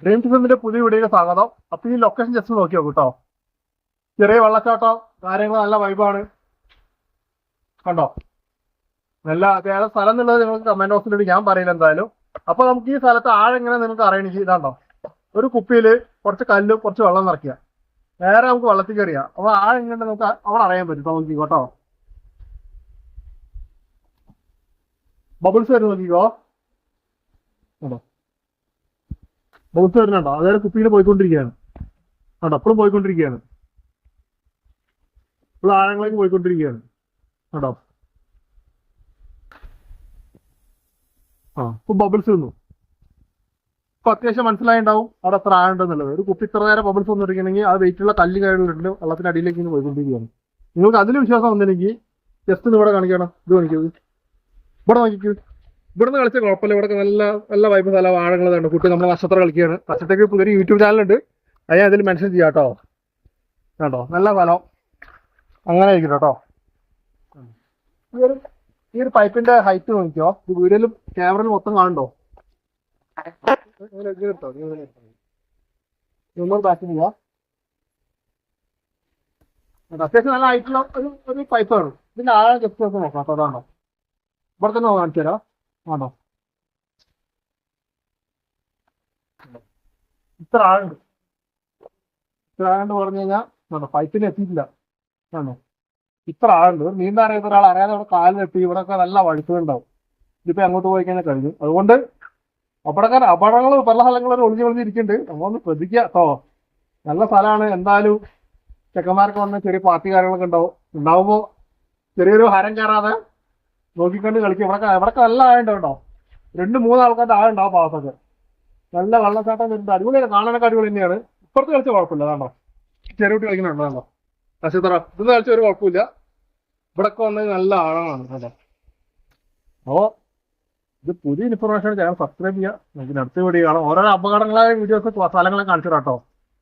Dream ഫിലിമിന്റെ പുതിയ വീഡിയോയിൽ സ്വാഗതം. അപ്പൊ ഈ ലൊക്കേഷൻ ജസ്റ്റ് നോക്കി നോക്കൂ കേട്ടോ. ചെറിയ വെള്ളച്ചാട്ടം, കാര്യങ്ങൾ നല്ല വൈബാണ്. കണ്ടോ, നല്ല അത്യാവശ്യം സ്ഥലം എന്നുള്ളത് നിങ്ങൾക്ക് കമന്റ് ബോക്സിൽ ഞാൻ പറയില്ല എന്തായാലും. അപ്പൊ നമുക്ക് ഈ സ്ഥലത്ത് ആഴം എങ്ങനെ നിങ്ങൾക്ക് അറിയണമെങ്കിൽ ഇതാണ്ടോ, ഒരു കുപ്പിയില് കുറച്ച് കല്ലും കുറച്ച് വെള്ളം നിറയ്ക്കുക, നേരെ നമുക്ക് വെള്ളത്തിൽ കയറിയാ. അപ്പൊ ആഴം എങ്ങനെ നമുക്ക് അവിടെ അറിയാൻ പറ്റും. നോക്കി കേട്ടോ, ബബിൾസ് വരും നോക്കിക്കോ. കേട്ടോ, ബബിൾസ് വരുന്നുണ്ടോ? അതായത് കുപ്പിയിൽ പോയിക്കൊണ്ടിരിക്കുകയാണ്. കേട്ടോ, എപ്പോഴും പോയിക്കൊണ്ടിരിക്കുകയാണ്, ഇപ്പോൾ ആഴങ്ങളിലേക്ക് പോയിക്കൊണ്ടിരിക്കുകയാണ്. കേട്ടോ, ഇപ്പൊ ബബിൾസ് വന്നു. ഇപ്പൊ അത്യാവശ്യം മനസ്സിലായിണ്ടാവും അവിടെ എത്ര ആഴുണ്ടെന്നുള്ളത്. ഒരു കുപ്പി ഇത്ര നേരം ബബിൾസ് ഒന്നും ഇരിക്കണമെങ്കിൽ ആ വെയിറ്റുള്ള കല്ല് കഴിഞ്ഞിട്ടുണ്ട് വെള്ളത്തിന്റെ അടിയിലേക്ക് ഇങ്ങനെ പോയിക്കൊണ്ടിരിക്കുകയാണ്. നിങ്ങൾക്ക് അതിൽ വിശ്വാസം വന്നില്ലെങ്കിൽ ജസ്റ്റ് ഇവിടെ കാണിക്കണം. ഇത് കാണിക്കൂ, ഇവിടെ നോക്കിക്കൂ. ഇവിടുന്ന് കളിച്ച കുഴപ്പമില്ല. ഇവിടെ നല്ല നല്ല വൈബ് സ്ഥലം, ആഴങ്ങൾ തന്നെ. കുട്ടി നമ്മൾ നക്ഷത്രം കളിക്കുകയാണ്. നക്ഷത്രക്ക് പുതിയൊരു യൂട്യൂബ് ചാനലുണ്ട്, അത് ഞാൻ അതിൽ മെൻഷൻ ചെയ്യാം കേട്ടോ. കേട്ടോ, നല്ല സ്ഥലം അങ്ങനെ ആയിരിക്കും കേട്ടോ. ഈ ഒരു പൈപ്പിന്റെ ഹൈറ്റ് നോക്കിക്കോ. ഇത് വീഡിയോയിലും ക്യാമറയിൽ മൊത്തം കാണണ്ടോ? ബാക്ക് പോവാ. അത്യാവശ്യം നല്ല ഹൈറ്റുള്ള ഒരു പൈപ്പാണ്. ഇതിന്റെ ആഴം ജസ്റ്റ് നോക്കാം കേട്ടോ. അതാണോ, ഇവിടെ തന്നെ കാണിച്ചു തരാം. ആണോ, ഇത്ര ആഴുണ്ട്. ഇത്ര ആഴണ്ട് പറഞ്ഞു കഴിഞ്ഞാൽ പൈപ്പിന് എത്തിയിട്ടില്ല. ആണോ, ഇത്ര ആഴുണ്ട്. ഒരു നീന്താൻ അറിയാത്ത ഒരാൾ അറിയാതെ അവിടെ കാലിൽ എത്തി. ഇവിടെയൊക്കെ നല്ല വഴുക്കുണ്ടാവും. ഇതിപ്പോ അങ്ങോട്ട് പോയി കഴിഞ്ഞാൽ കഴിഞ്ഞു. അതുകൊണ്ട് അപകടങ്ങൾ പല സ്ഥലങ്ങളും ഒളിഞ്ഞിരിക്കുന്നുണ്ട്. നമ്മളൊന്ന് ശ്രദ്ധിക്കുക കേട്ടോ. നല്ല സ്ഥലമാണ്. എന്തായാലും ചെക്കന്മാർക്ക് വന്ന് ചെറിയ പാർട്ടി കാര്യങ്ങളൊക്കെ ഉണ്ടാവുമ്പോ ചെറിയൊരു ഹരം കയറാതെ നോക്കിക്കൊണ്ട് കളിക്കും. ഇവിടെ നല്ല ആഴുണ്ട് കേട്ടോ. 2-3 ആൾക്കാരുടെ ആഴുണ്ടാവും ഭാഗത്തൊക്കെ. നല്ല വെള്ളച്ചാട്ടം വരുന്നത് അടിപൊളിയാണ്, കാണാനൊക്കെ അടിപൊളി തന്നെയാണ്. ഇപ്പുറത്ത് കളിച്ച കുഴപ്പമില്ല. അതാണോ, ചെറിയ കുട്ടി കളിക്കുന്നുണ്ടോ? കണ്ടോ, നക്ഷത്ര ഇതൊന്നും കളിച്ച ഒരു കുഴപ്പമില്ല. ഇവിടൊക്കെ വന്നത് നല്ല ആഴമാണ് കേട്ടോ. അപ്പോ ഇത് പുതിയ ഇൻഫർമേഷൻ ചാനൽ സബ്സ്ക്രൈബ് ചെയ്യുക. നമുക്ക് അടുത്ത വീഡിയോ കാണാം. ഓരോ അപകടങ്ങളായ വീഡിയോസ് സ്ഥലങ്ങളെ കാണിച്ചു കേട്ടോ.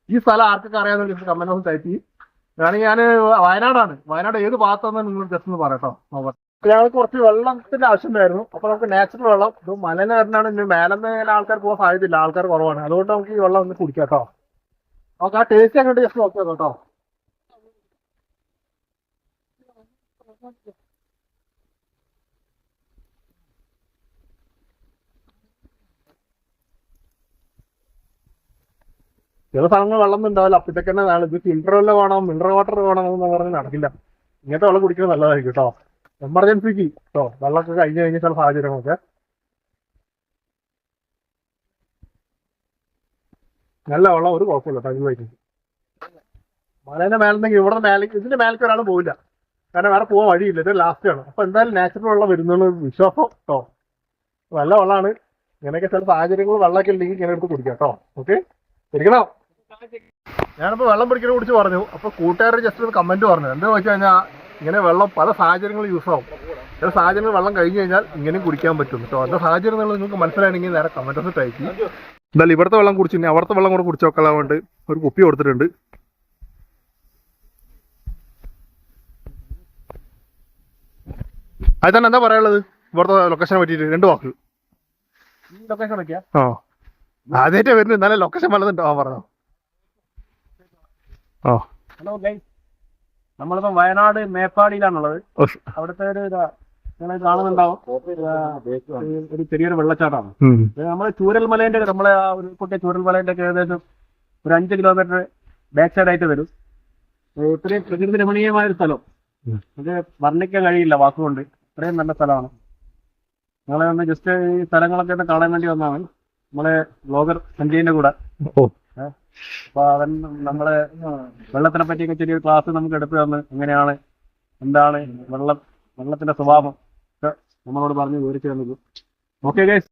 ഈ സ്ഥലം ആർക്കൊക്കെ അറിയാമെന്ന് കമന്റ് ബോക്സിൽ ടൈപ്പ് ചെയ്യും. കാരണം ഞാൻ വയനാടാണ്. വയനാട് ഏത് ഭാഗത്താണെന്ന് നിങ്ങൾ ജസ്റ്റ് ഒന്ന് പറയട്ടോ. ഞങ്ങൾക്ക് കുറച്ച് വെള്ളത്തിന്റെ ആവശ്യമുണ്ടായിരുന്നു. അപ്പൊ നമുക്ക് നാച്ചുറൽ വെള്ളം, ഇത് മലന്ന് കാരണമാണ്. ഇനി മേലെന്ന് ആൾക്കാർ പോകാൻ സാധ്യതയില്ല, ആൾക്കാർ കുറവാണ്. അതുകൊണ്ട് നമുക്ക് ഈ വെള്ളം ഒന്ന് കുടിക്കാം കേട്ടോ. നമുക്ക് ആ ടേസ്റ്റ് അങ്ങോട്ട് ജസ്റ്റ് നോക്കിയാൽ കേട്ടോ. ചില സ്ഥലങ്ങൾ വെള്ളം ഉണ്ടാവില്ല. അപ്പോഴത്തേക്ക് തന്നെ ഇത് ഫിൽറ്റർ വല്ല വേണം, മിനറൽ വാട്ടർ വേണം എന്ന് പറഞ്ഞാൽ നടക്കില്ല. ഇങ്ങനത്തെ വെള്ളം കുടിക്കുന്നത് നല്ലതായിരിക്കും കേട്ടോ. എമർജൻസിക്ക് കേട്ടോ, വെള്ളമൊക്കെ കഴിഞ്ഞ് കഴിഞ്ഞ ചില സാഹചര്യങ്ങളൊക്കെ. നല്ല വെള്ളം, ഒരു കുഴപ്പമില്ല കേട്ടോ. ഇത് മലേന്റെ മേലെന്നെങ്കിൽ ഇവിടെ മേലേക്ക്, ഇതിന്റെ മേലേക്ക് ഒരാളും പോവില്ല. കാരണം വേറെ പോകാൻ വഴിയില്ല. ഇത് ലാസ്റ്റാണ്. അപ്പൊ എന്തായാലും നാച്ചുറൽ വെള്ളം വരുന്നുള്ള വിശ്വാസം കേട്ടോ. നല്ല വെള്ളമാണ്. ഇങ്ങനെയൊക്കെ ചില സാഹചര്യങ്ങൾ വെള്ളമൊക്കെ ഉണ്ടെങ്കിൽ ഇങ്ങനെ എടുത്ത് കുടിക്കാം കേട്ടോ. ഓക്കെ, ശരിക്കണോ? ഞാനിപ്പോൾ വെള്ളം പിടിക്കുന്നതിനെ കുറിച്ച് പറഞ്ഞു. അപ്പോൾ കൂട്ടുകാർ ജസ്റ്റ് ഒരു കമന്റ് പറഞ്ഞു. എന്താണെന്ന് വെച്ച് കഴിഞ്ഞാൽ ഇങ്ങനെ വെള്ളം പല സാഹചര്യങ്ങളിൽ യൂസ് ആവും. ചില സാഹചര്യങ്ങൾ വെള്ളം കഴിഞ്ഞ് കഴിഞ്ഞാൽ ഇങ്ങനെയും കുടിക്കാൻ പറ്റും കേട്ടോ. എന്താ സാഹചര്യം എന്നുള്ളത് നിങ്ങൾക്ക് മനസ്സിലാണെങ്കിൽ നേരെ കമന്റ് ടൈപ്പ് ചെയ്യും. എന്തായാലും ഇവിടുത്തെ വെള്ളം കുടിച്ചു, ഇനി അവിടുത്തെ വെള്ളം കൂടെ കുടിച്ചു നോക്കാൻ വേണ്ടി ഒരു കുപ്പി കൊടുത്തിട്ടുണ്ട്. അത് തന്നെ എന്താ പറയാനുള്ളത് ഇവിടുത്തെ ലൊക്കേഷനെ പറ്റിയിട്ട്? 2 വാക്ക്. ലൊക്കേഷൻ നോക്കിയാ ആദ്യമായിട്ട് വരുന്നത്, എന്നാലും ലൊക്കേഷൻ വല്ലതുണ്ടോ പറഞ്ഞോ. ഹലോ ഗൈസ്, നമ്മളിപ്പോ വയനാട് മേപ്പാടിയിലാണുള്ളത്. അവിടുത്തെ ഒരു നിങ്ങൾ കാണുന്നുണ്ടാവും, ഒരു ചെറിയൊരു വെള്ളച്ചാട്ടമാണ്. നമ്മളെ ചൂരൽമലേന്റെ, നമ്മളെ ഒരു കുട്ടിയ ചൂരൽമലേന്റെ ഒക്കെ ഏകദേശം ഒരു 5 കിലോമീറ്റർ ബാക്ക് സൈഡ് ആയിട്ട് വരും. ഇത്രയും പ്രകൃതി രമണീയമായ ഒരു സ്ഥലം അത് വർണ്ണിക്കാൻ കഴിയില്ല വാക്കുകൊണ്ട്. ഇത്രയും നല്ല സ്ഥലമാണ്. നിങ്ങളെ ഒന്ന് ജസ്റ്റ് ഈ സ്ഥലങ്ങളൊക്കെ ഒന്ന് കാണാൻ വേണ്ടി വന്നതാണ് നമ്മളെ ബ്ലോഗർ സഞ്ജയിന്റെ കൂടെ. അപ്പൊ അവൻ നമ്മളെ വെള്ളത്തിനെ പറ്റിയൊക്കെ ചെറിയൊരു ക്ലാസ് നമുക്ക് എടുത്തു തന്ന് എങ്ങനെയാണ്, എന്താണ് വെള്ളത്തിന്റെ സ്വഭാവം നമ്മളോട് പറഞ്ഞ് വിവരിച്ചു തന്നത്. Okay guys.